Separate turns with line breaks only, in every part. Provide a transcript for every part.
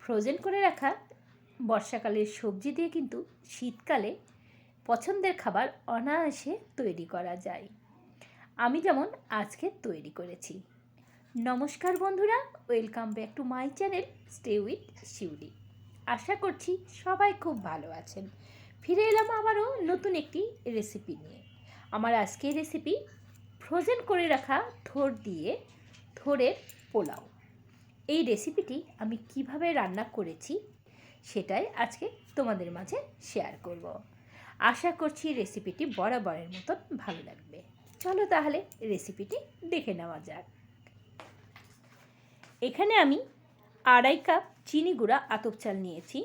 Frozen করে রাখা বর্ষাকালের সবজি দিয়ে কিন্তু শীতকালে পছন্দের খাবার অনায়াসে তৈরি করা যায়। আমি যেমন আজকে তৈরি করেছি। নমস্কার বন্ধুরা, welcome back to my channel stay with Shiuli. আশা করছি সবাই খুব ভালো আছেন। ফিরে এলাম আবারও নতুন একটি রেসিপি নিয়ে। আমার আজকের রেসিপি ফ্রোজেন করে রাখা থোড় দিয়ে থোড়ের পোলাও। এই রেসিপিটি আমি কিভাবে রান্না করেছি সেটাই আজকে তোমাদের মাঝে শেয়ার করব। আশা করছি রেসিপিটি বরাবরের মতন ভালো লাগবে। চলো তাহলে রেসিপিটি দেখে নেওয়া যাক। এখানে আমি 2.5 কাপ চিনি গুঁড়া আতপ চাল নিয়েছি।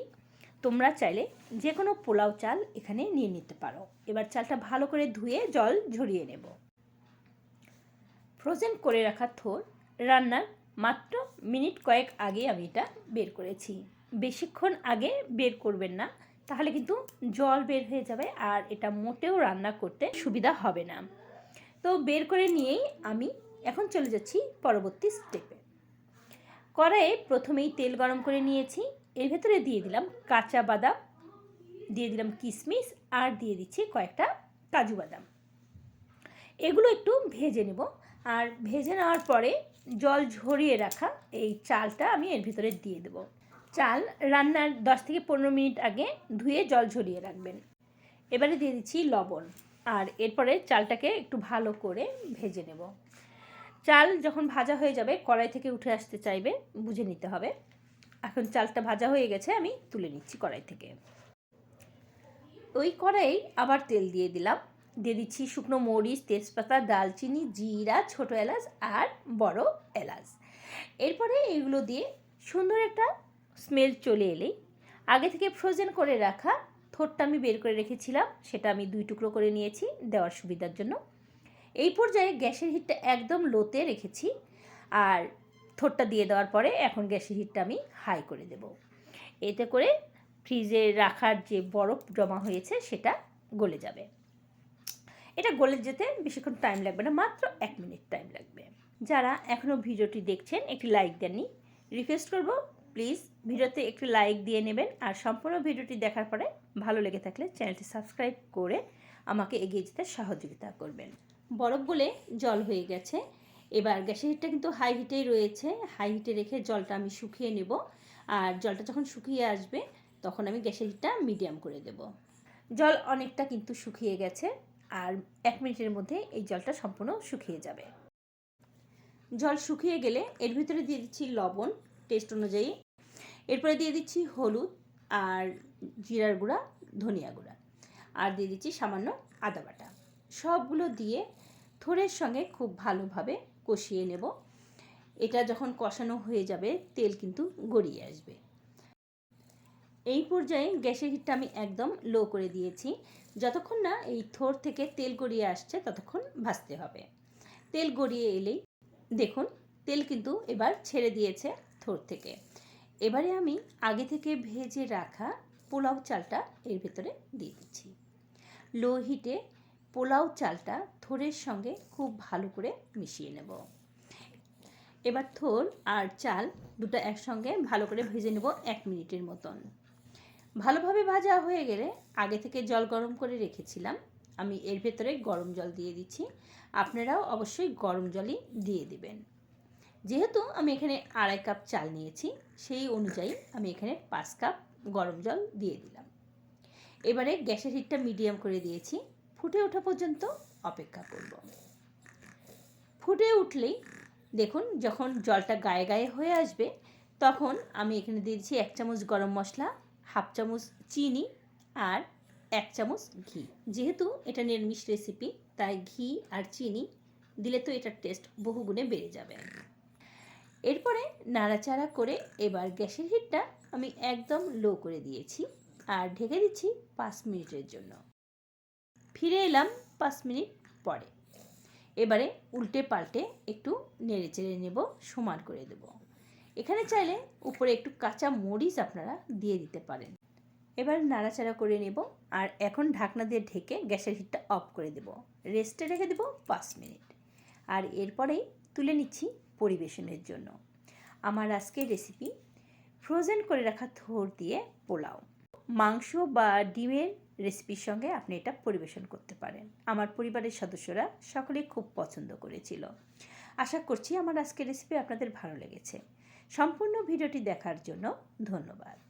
তোমরা চাইলে যে কোনো পোলাও চাল এখানে নিয়ে নিতে পারো। এবার চালটা ভালো করে ধুয়ে জল ঝরিয়ে নেব। ফ্রোজেন করে রাখা থোড় রান্নার মাত্র মিনিট কয়েক আগে আমি এটা বের করেছি। বেশিক্ষণ আগে বের করবেন না, তাহলে কিন্তু জল বের হয়ে যাবে আর এটা মোটেও রান্না করতে সুবিধা হবে না। তো বের করে নিয়েই আমি এখন চলে যাচ্ছি পরবর্তী স্টেপে। কড়াইয়ে প্রথমেই তেল গরম করে নিয়েছি। এর ভেতরে দিয়ে দিলাম কাঁচা বাদাম, দিয়ে দিলাম কিশমিশ আর দিয়ে দিচ্ছি কয়েকটা কাজু বাদাম। এগুলো একটু ভেজে নেব। আর ভেজে নেওয়ার পরে জল ঝরিয়ে রাখা এই চালটা আমি এর ভিতরে দিয়ে দেব। চাল রান্নার 10 থেকে 15 মিনিট আগে ধুয়ে জল ঝরিয়ে রাখবেন। এবারে দিয়ে দিচ্ছি লবণ আর এরপরে চালটাকে একটু ভালো করে ভেজে নেব। চাল যখন ভাজা হয়ে যাবে কড়াই থেকে উঠে আসতে চাইবে, বুঝে নিতে হবে। এখন চালটা ভাজা হয়ে গেছে, আমি তুলে নিচ্ছি কড়াই থেকে। ওই কড়াই আবার তেল দিয়ে দিলাম। দিয়ে দিচ্ছি শুকনো মরিচ, তেজপাতা, দালচিনি, জিরা, ছোটো এলাচ আর বড় এলাচ। এরপরে এগুলো দিয়ে সুন্দর একটা স্মেল চলে এলেই আগে থেকে ফ্রোজেন করে রাখা থোড়টা আমি বের করে রেখেছিলাম, সেটা আমি 2 টুকরো করে নিয়েছি দেওয়ার সুবিধার জন্য। এই পর্যায়ে গ্যাসের হিটটা একদম লোতে রেখেছি আর থোড়টা দিয়ে দেওয়ার পরে এখন গ্যাসের হিটটা আমি হাই করে দেব। এতে করে ফ্রিজে রাখার যে বরফ জমা হয়েছে সেটা গলে যাবে। এটা গলে যেতে বেশিক্ষণ টাইম লাগবে না, মাত্র 1 মিনিট টাইম লাগবে। যারা এখনও ভিডিওটি দেখছেন একটি লাইক দেননি, রিকোয়েস্ট করব প্লিজ ভিডিওতে একটি লাইক দিয়ে নেবেন। আর সম্পূর্ণ ভিডিওটি দেখার পরে ভালো লেগে থাকলে চ্যানেলটি সাবস্ক্রাইব করে আমাকে এগিয়ে যেতে সহযোগিতা করবেন। বরফ গলে জল হয়ে গেছে। এবার গ্যাসের হিটটা কিন্তু হাই হিটেই রয়েছে। হাই হিটে রেখে জলটা আমি শুকিয়ে নেব। আর জলটা যখন শুকিয়ে আসবে তখন আমি গ্যাসের হিটটা মিডিয়াম করে দেব। জল অনেকটা কিন্তু শুকিয়ে গেছে আর 1 মিনিটের মধ্যে এই জলটা সম্পূর্ণ শুকিয়ে যাবে। জল শুকিয়ে গেলে এর ভিতরে দিয়ে দিচ্ছি লবণ টেস্ট অনুযায়ী। এরপরে দিয়ে দিচ্ছি হলুদ আর জিরার গুঁড়া, ধনিয়া গুঁড়া আর দিয়ে দিচ্ছি সামান্য আদা বাটা। সবগুলো দিয়ে থোড়ের সঙ্গে খুব ভালোভাবে কষিয়ে নেব। এটা যখন কষানো হয়ে যাবে তেল কিন্তু গড়িয়ে আসবে। এই পর্যায়ে গ্যাসের হিটটা আমি একদম লো করে দিয়েছি। যতক্ষণ না এই থোড় থেকে তেল গড়িয়ে আসছে ততক্ষণ ভাজতে হবে। তেল গড়িয়ে এলেই দেখুন তেল কিন্তু এবার ছেড়ে দিয়েছে থোড় থেকে। এবারে আমি আগে থেকে ভেজে রাখা পোলাও চালটা এর ভেতরে দিয়ে দিচ্ছি। লো হিটে পোলাও চালটা থোড়ের সঙ্গে খুব ভালো করে মিশিয়ে নেব। এবার থোড় আর চাল দুটো একসঙ্গে ভালো করে ভেজে নেব 1 মিনিটের মতন। ভালোভাবে ভাজা হয়ে গেলে আগে থেকে জল গরম করে রেখেছিলাম, আমি এর ভেতরে গরম জল দিয়ে দিচ্ছি। আপনারাও অবশ্যই গরম জলই দিয়ে দিবেন। যেহেতু আমি এখানে 2.5 কাপ চাল নিয়েছি সেই অনুযায়ী আমি এখানে 5 কাপ গরম জল দিয়ে দিলাম। এবারে গ্যাসের হিটটা মিডিয়াম করে দিয়েছি। ফুটে ওঠা পর্যন্ত অপেক্ষা করব। ফুটে উঠলেই দেখুন যখন জলটা গায়ে গায়ে হয়ে আসবে তখন আমি এখানে দিয়ে দিচ্ছি 1 চামচ গরম মশলা, 1/2 চামচ চিনি আর 1 চামচ ঘি। যেহেতু এটা নিরামিষ রেসিপি তাই ঘি আর চিনি দিলে তো এটার টেস্ট বহুগুণে বেড়ে যাবে। এরপরে নাড়াচাড়া করে এবার গ্যাসের হিটটা আমি একদম লো করে দিয়েছি আর ঢেকে দিচ্ছি 5 মিনিটের জন্য। ফিরে এলাম 5 মিনিট পরে। এবারে উল্টে পাল্টে একটু নেড়ে চেড়ে নেব, সমান করে দেব। এখানে চাইলে উপরে একটু কাঁচা মরিচ আপনারা দিয়ে দিতে পারেন। এবার নাড়াচাড়া করে নেব আর এখন ঢাকনা দিয়ে ঢেকে গ্যাসের হিটটা অফ করে দেব। রেস্টে রেখে দেব 5 মিনিট। আর এরপরেই তুলে নিচ্ছি পরিবেশনের জন্য। আমার আজকের রেসিপি ফ্রোজেন করে রাখা থোড় দিয়ে পোলাও, মাংস বা ডিমের রেসিপির সঙ্গে আপনি এটা পরিবেশন করতে পারেন। আমার পরিবারের সদস্যরা সকলেই খুব পছন্দ করেছিল। আশা করছি আমার আজকের রেসিপি আপনাদের ভালো লেগেছে। সম্পূর্ণ ভিডিওটি দেখার জন্য ধন্যবাদ।